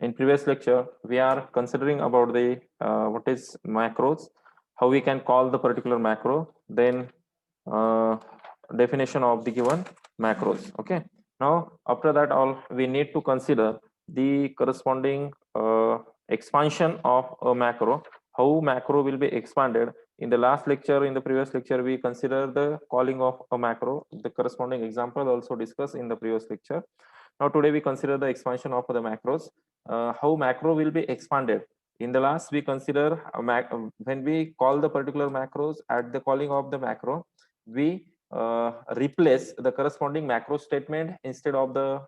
In previous lecture, we are considering about the what is macros, how we can call the particular macro, then uh, definition of the given macros. Okay. Now, after that, all we need to consider the corresponding expansion of a macro, how macro will be expanded. In the last lecture, in the previous lecture, we consider the calling of a macro. The corresponding example also discussed in the previous lecture. Now today we consider the expansion of the macros, how macro will be expanded. In the last we consider when we call the particular macros, at the calling of the macro, we replace the corresponding macro statement instead of the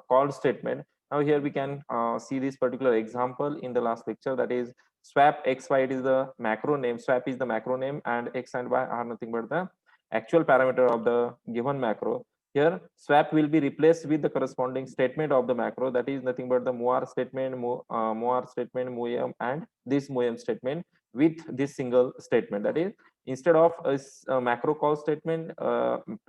called statement. Now here we can see this particular example in the last lecture, that is swap xy, it is the macro name, swap is the macro name, and x and y are nothing but the actual parameter of the given macro. Here swap will be replaced with the corresponding statement of the macro, that is nothing but the moar statement, moar statement, moem, and this moem statement with this single statement. That is, instead of a macro call statement,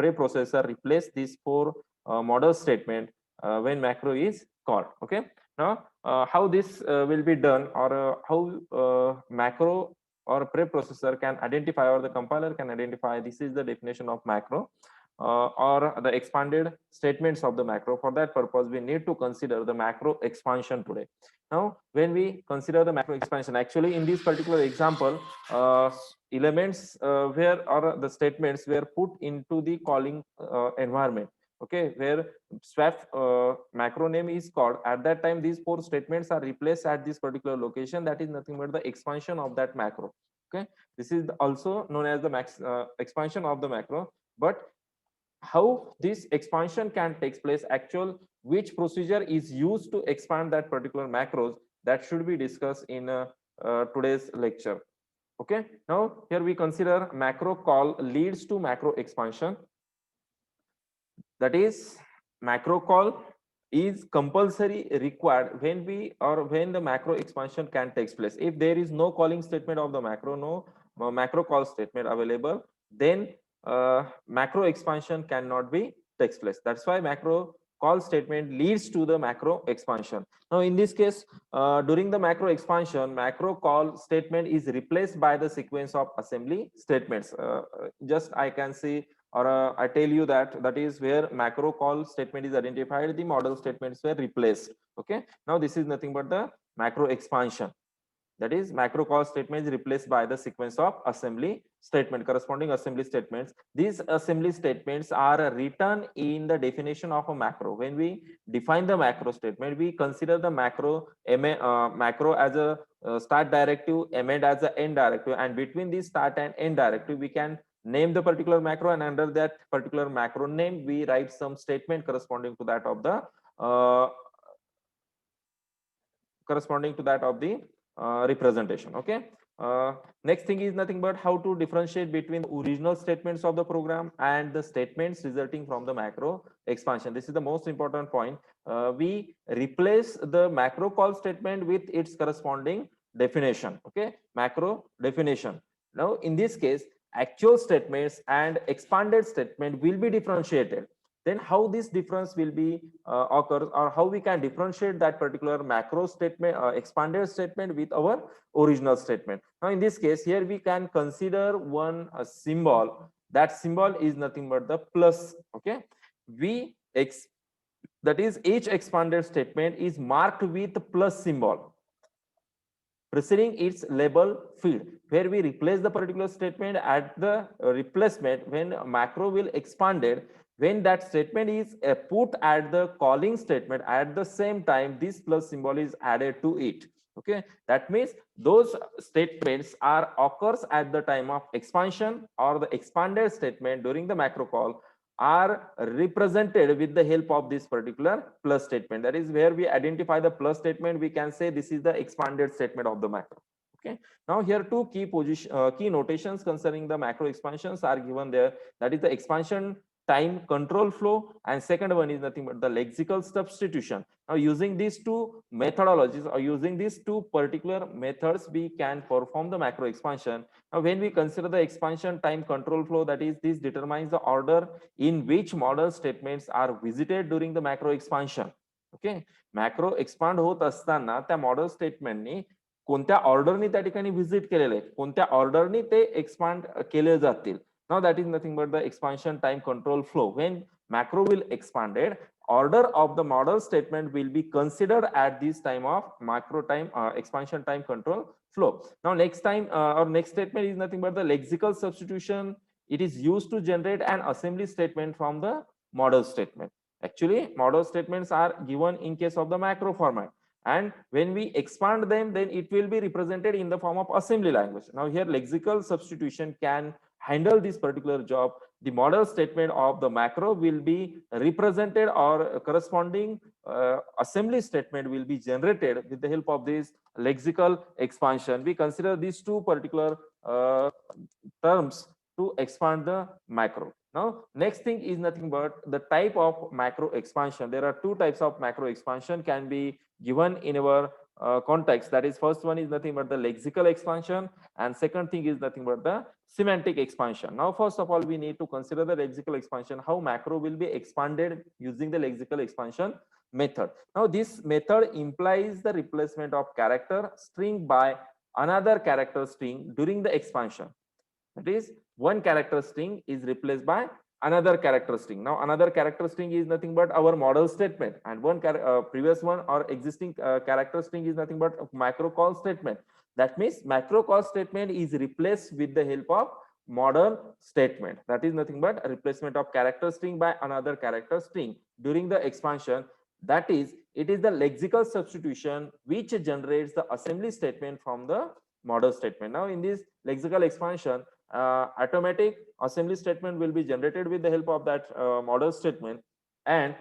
preprocessor replace these four model statement when macro is called. Okay. Now how this will be done, or how macro or preprocessor can identify, or the compiler can identify this is the definition of macro or the expanded statements of the macro. For that purpose, we need to consider the macro expansion today. Now, when we consider the macro expansion, actually in this particular example, elements where, or the statements were put into the calling environment. Okay, where swap macro name is called, at that time these four statements are replaced at this particular location. That is nothing but the expansion of that macro. Okay, this is also known as the expansion of the macro. But how this expansion can take place, actual which procedure is used to expand that particular macros, that should be discussed in today's lecture. Okay, now here we consider macro call leads to macro expansion. That is, macro call is compulsory required when we, or when the macro expansion can take place. If there is no calling statement of the macro, no macro call statement available, then macro expansion cannot be takes place. That's why macro call statement leads to the macro expansion. Now in this case, during the macro expansion, macro call statement is replaced by the sequence of assembly statements. Just I can see, or I tell you that that is where macro call statement is identified, the model statements were replaced. Okay, now this is nothing but the macro expansion. That is, macro call statement is replaced by the sequence of assembly statement, corresponding assembly statements. These assembly statements are written in the definition of a macro. When we define the macro statement, we consider the macro macro as a start directive, end as a end directive, and between this start and end directive we can name the particular macro, and under that particular macro name we write some statement corresponding to that of the representation. Okay. Next thing is nothing but how to differentiate between the original statements of the program and the statements resulting from the macro expansion. This is the most important point. We replace the macro call statement with its corresponding definition. Okay, macro definition. Now in this case, actual statements and expanded statement will be differentiated. Then how this difference will be occurs, or how we can differentiate that particular macro statement, expanded statement, with our original statement. Now in this case, here we can consider one symbol. That symbol is nothing but the plus. Okay, that is, each expanded statement is marked with plus symbol preceding its label field, where we replace the particular statement at the replacement when macro will expanded. When that statement is put at the calling statement, at the same time this plus symbol is added to it. Okay, that means those statements are occurs at the time of expansion, or the expanded statement during the macro call are represented with the help of this particular plus statement. That is where we identify the plus statement, we can say this is the expanded statement of the macro. Okay, now here two key notations concerning the macro expansions are given there. That is the expansion time control flow, and second one is nothing but the lexical substitution. Now using these two methodologies, or using these two particular methods, we can perform the macro expansion. Now when we consider the expansion time control flow, that is, this determines the order in which model statements are visited during the macro expansion. Okay. Macro expand होत असताना त्या model स्टेटमेंटनी कोणत्या ऑर्डरनी त्या ठिकाणी visit केलेले आहे, कोणत्या ऑर्डरनी ते एक्सपांड केले जातील. Now that is nothing but the expansion time control flow. When macro will expanded, order of the model statement will be considered at this time of macro time expansion time control flow. Now next time or next statement is nothing but the lexical substitution. It is used to generate an assembly statement from the model statement. Actually model statements are given in case of the macro format, and when we expand them then it will be represented in the form of assembly language. Now here lexical substitution can handle this particular job. The model statement of the macro will be represented or corresponding assembly statement will be generated with the help of this lexical expansion. We consider these two particular terms to expand the macro. Now next thing is nothing but the type of macro expansion. There are two types of macro expansion can be given in our context. That is, first one is nothing but the lexical expansion, and second thing is nothing but the semantic expansion. Now first of all we need to consider the lexical expansion, how macro will be expanded using the lexical expansion method. Now this method implies the replacement of character string by another character string during the expansion. That is, one character string is replaced by another character string. Now another character string is nothing but our model statement, and one previous one or existing character string is nothing but macro call statement. That means macro call statement is replaced with the help of model statement. That is nothing but a replacement of character string by another character string during the expansion. That is, it is the lexical substitution which generates the assembly statement from the model statement. Now in this lexical expansion, automatic assembly statement will be generated with the help of that model statement, and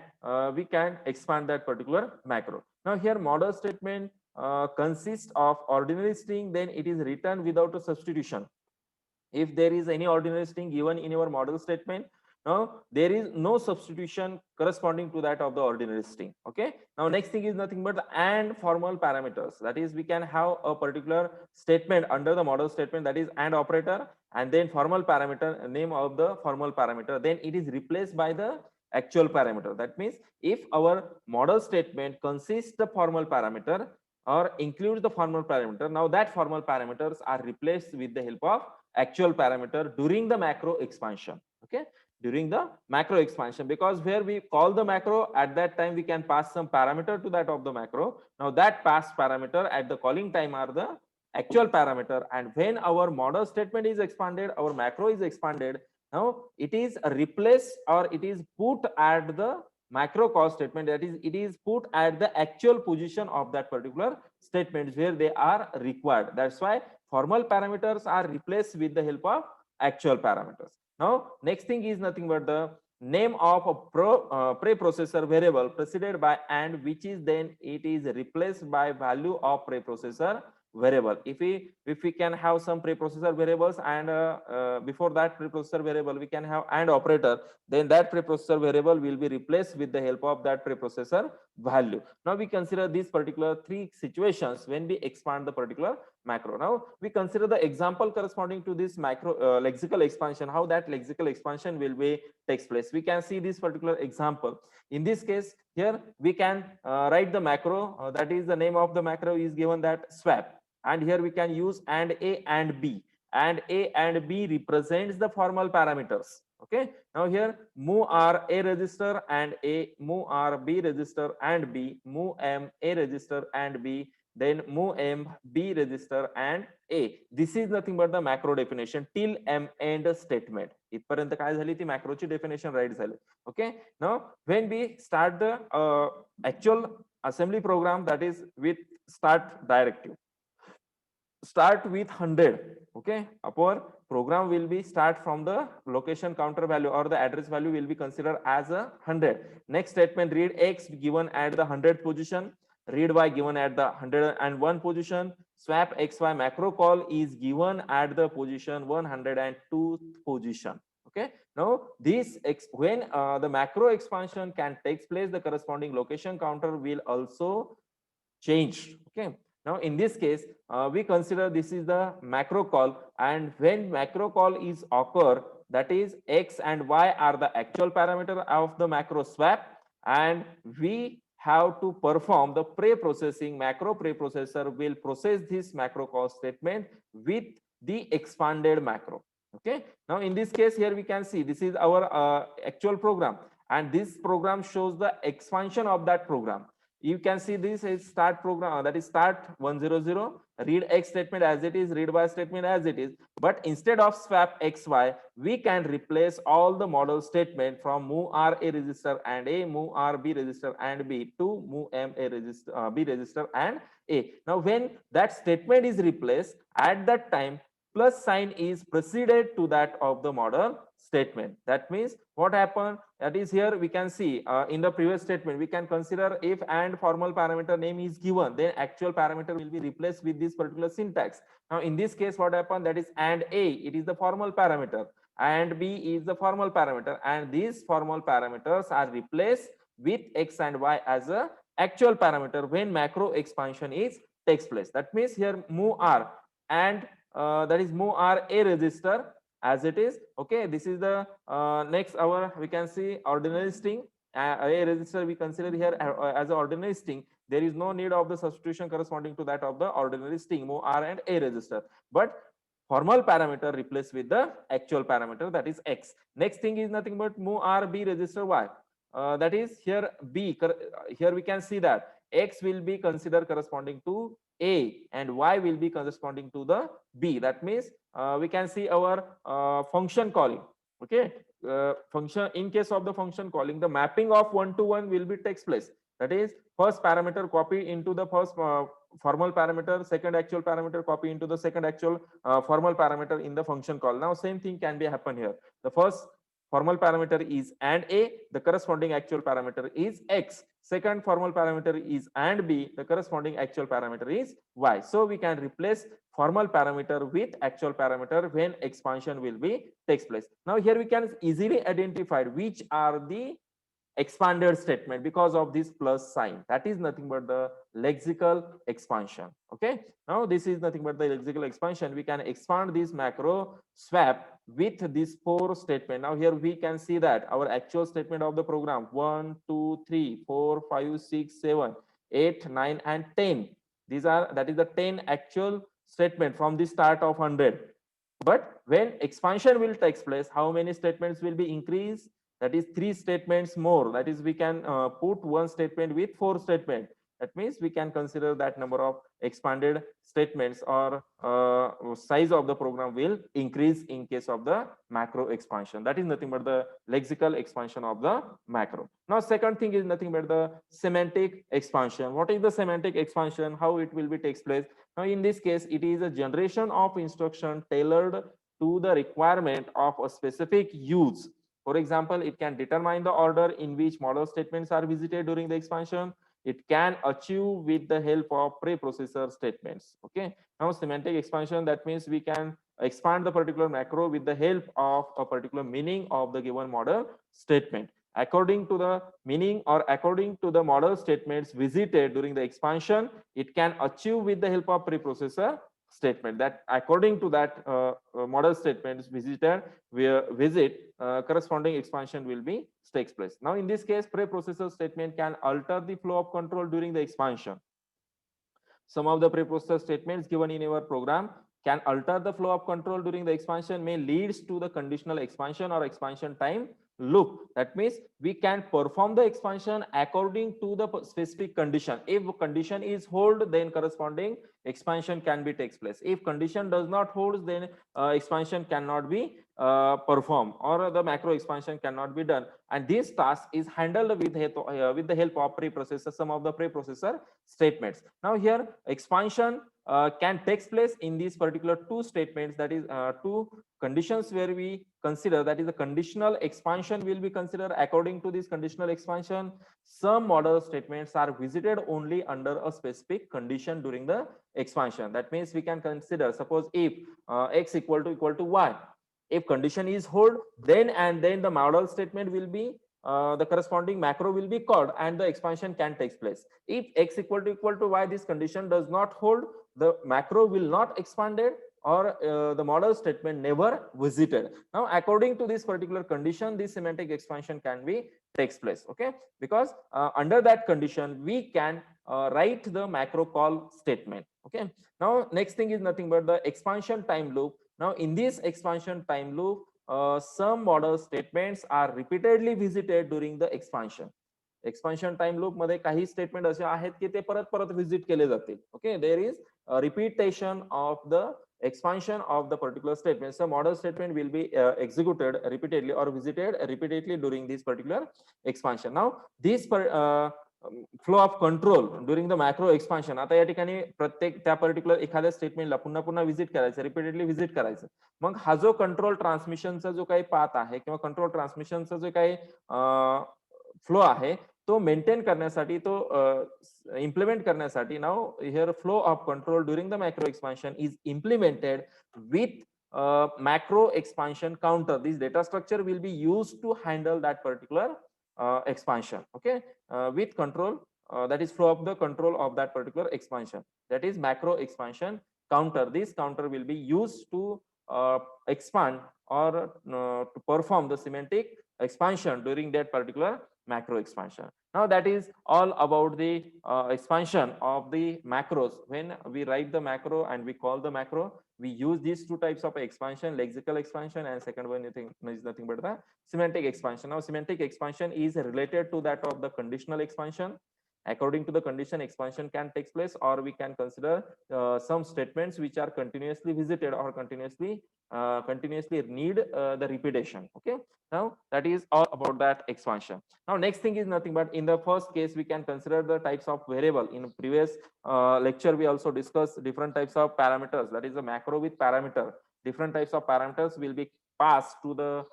we can expand that particular macro. Now here model statement consists of ordinary string, then it is written without a substitution. If there is any ordinary string given in your model statement, now there is no substitution corresponding to that of the ordinary string. Okay. Now next thing is nothing but the and formal parameters. That is, we can have a particular statement under the model statement, that is and operator, and then formal parameter, name of the formal parameter, then it is replaced by the actual parameter. That means if our model statement consists the formal parameter or includes the formal parameter, now that formal parameters are replaced with the help of actual parameter during the macro expansion. Okay, during the macro expansion, because where we call the macro, at that time we can pass some parameter to that of the macro. Now that passed parameter at the calling time are the actual parameter, and when our model statement is expanded, our macro is expanded, now it is replaced or it is put at the macro call statement. That is, it is put at the actual position of that particular statement where they are required. That's why formal parameters are replaced with the help of actual parameters. Now next thing is nothing but the name of a preprocessor variable preceded by and, which is then it is replaced by value of preprocessor variable. If we can have some preprocessor variables, and before that preprocessor variable we can have and operator, then that preprocessor variable will be replaced with the help of that preprocessor value. Now we consider these particular three situations when we expand the particular macro. Now we consider the example corresponding to this macro lexical expansion, how that lexical expansion will be takes place. We can see this particular example. In this case, here we can write the macro, that is, the name of the macro is given that swap, and here we can use and A and B, and A and B represents the formal parameters. Okay, now here move R A register and A, move R B register and B, move M A register and B, then move M B register and A. This is nothing but the macro definition till M end statement. इथपर्यंत काय झाली ती मॅक्रोची definition right झाली. Okay, now when we start the actual assembly program, that is with start directive, start with 100. Okay, our program will be start from the location counter value or the address value will be considered as a 100. Next statement, read X given at the 100th position, read Y given at the 101 position, swap XY macro call is given at the position 102 position. Okay, now this when the macro expansion can takes place, the corresponding location counter will also change. Okay, now in this case we consider this is the macro call, and when macro call is occur, that is X and Y are the actual parameter of the macro swap, and we have to perform the pre-processing. Macro preprocessor will process this macro call statement with the expanded macro. Okay, now in this case here we can see this is our actual program, and this program shows the expansion of that program. You can see this is start program, that is start 100, read x statement as it is, read y statement as it is. But instead of swap xy, we can replace all the model statement from move r a register and a, move r b register and b, to move m a register b register and a. Now when that statement is replaced, at that time plus sign is preceded to that of the model statement. That means what happened, that is here we can see in the previous statement we can consider if and formal parameter name is given, then actual parameter will be replaced with this particular syntax. Now in this case what happened, that is and a, it is the formal parameter, and b is the formal parameter, and these formal parameters are replaced with x and y as a actual parameter when macro expansion is takes place. That means here move r and that is move r a register as it is. Okay, this is the next our we can see ordinary string. A register we consider here as an ordinary string. There is no need of the substitution corresponding to that of the ordinary string move r and a register, but formal parameter replaced with the actual parameter, that is x. Next thing is nothing but move r b register y. That is here b, here we can see that x will be considered corresponding to a and y will be corresponding to the b. That means we can see our function calling. Okay, function, in case of the function calling, the mapping of one to one will be takes place. That is first parameter copy into the first formal parameter, second actual parameter copy into the second actual formal parameter in the function call. Now same thing can be happen here. The first formal parameter is and a, the corresponding actual parameter is x. Second formal parameter is and b, the corresponding actual parameter is y. So we can replace formal parameter with actual parameter when expansion will be takes place. Now here we can easily identify which are the expanded statement because of this plus sign. That is nothing but the lexical expansion. Okay, now this is nothing but the lexical expansion. We can expand this macro swap with this 4 statement. Now here we can see that our actual statement of the program 1 2 3 4 5 6 7 8 9 and 10, these are, that is the 10 actual statement from the start of 100. But when expansion will takes place, how many statements will be increased? That is 3 statements more. That is we can put one statement with 4 statement. That means we can consider that number of expanded statements or size of the program will increase in case of the macro expansion. That is nothing but the lexical expansion of the macro. Now second thing is nothing but the semantic expansion. What is the semantic expansion? How it will be takes place? Now in this case it is a generation of instruction tailored to the requirement of a specific use. For example, it can determine the order in which model statements are visited during the expansion. It can achieve with the help of preprocessor statements. Okay. Now semantic expansion, that means we can expand the particular macro with the help of a particular meaning of the given model statement. According to the meaning or according to the model statements visited during the expansion, it can achieve with the help of preprocessor statement. That according to that model statements visited where visit corresponding expansion will be takes place. Now in this case preprocessor statement can alter the flow of control during the expansion. Some of the preprocessor statements given in our program can alter the flow of control during the expansion, may leads to the conditional expansion or expansion time loop. That means we can perform the expansion according to the specific condition. If condition is hold, then corresponding expansion can be takes place. If condition does not hold, then expansion cannot be performed or the macro expansion cannot be done. And this task is handled with the help of preprocessor, some of the preprocessor statements. Now here expansion can take place in these particular 2 statements, that is 2 conditions where we consider, that is the conditional expansion will be considered. According to this conditional expansion, some model statements are visited only under a specific condition during the expansion. That means we can consider, suppose if x equal to y, if condition is hold, then and then the model statement will be the corresponding macro will be called and the expansion can take place. If x equal to y, this condition does not hold, the macro will not expanded or the model statement never visited. Now according to this particular condition, this semantic expansion can be takes place. Okay, because under that condition we can write the macro call statement. Okay, now next thing is nothing but the expansion time loop. Now in this expansion time loop, some model statements are repeatedly visited during the expansion. Expansion time loop मध्ये काही statement असे आहेत की ते परत परत visit केले जातील. Okay, there is repetition of the expansion of the particular statement. So model statement will be executed repeatedly or visited repeatedly during this particular expansion. Now this flow of control during the macro expansion, आता या ठिकाणी प्रत्येक त्या particular एखाद्या स्टेटमेंटला पुन्हा पुन्हा visit करायचं, repeatedly visit करायचं. मग हा जो कंट्रोल ट्रान्समिशनचा जो काही पाथ आहे किंवा कंट्रोल ट्रान्समिशनचा जो काही फ्लो आहे तो मेंटेन करण्यासाठी, तो इम्प्लिमेंट करण्यासाठी, now here flow of control during the macro expansion is implemented with macro expansion counter. This data structure will be used to handle that particular expansion. Okay, with control, that is flow of the control of that particular expansion, that is macro expansion counter. This counter will be used to expand or to perform the semantic expansion during that particular macro expansion. Now that is all about the expansion of the macros. When we write the macro and we call the macro, we use these two types of expansion, lexical expansion, and second one is nothing but the semantic expansion. Now semantic expansion is related to that of the conditional expansion. According to the condition, expansion can take place, or we can consider some statements which are continuously visited or continuously need the repetition. Okay, now that is all about that expansion. Now next thing is nothing but, in the first case we can consider the types of variable. In previous lecture we also discussed different types of parameters, that is a macro with parameter. Different types of parameters will be passed to the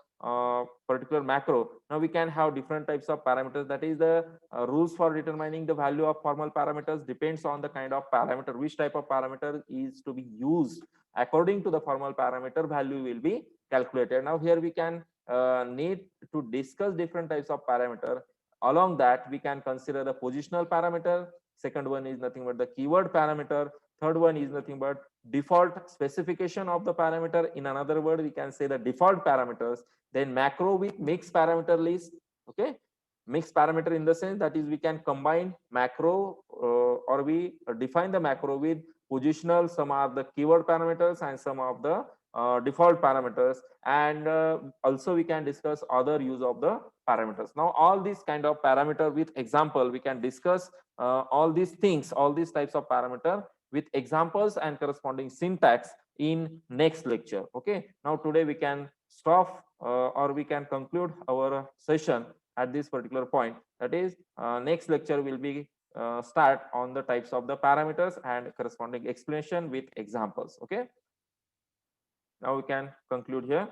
particular macro. Now we can have different types of parameters, that is the rules for determining the value of formal parameters depends on the kind of parameter, which type of parameter is to be used. According to the formal parameter, value will be calculated. Now here we can need to discuss different types of parameter. Along that we can consider the positional parameter. Second one is nothing but the keyword parameter. Third one is nothing but default specification of the parameter. In another word, we can say the default parameters. Then macro with mixed parameter list. Okay, mixed parameter in the sense that is we can combine macro or we define the macro with positional, some are the keyword parameters and some of the default parameters, and also we can discuss other use of the parameters. Now all these kind of parameter with example, we can discuss all these things, all these types of parameter with examples and corresponding syntax in next lecture. Okay, now today we can stop or we can conclude our session at this particular point. That is next lecture will be start on the types of the parameters and corresponding explanation with examples. Okay, now we can conclude here.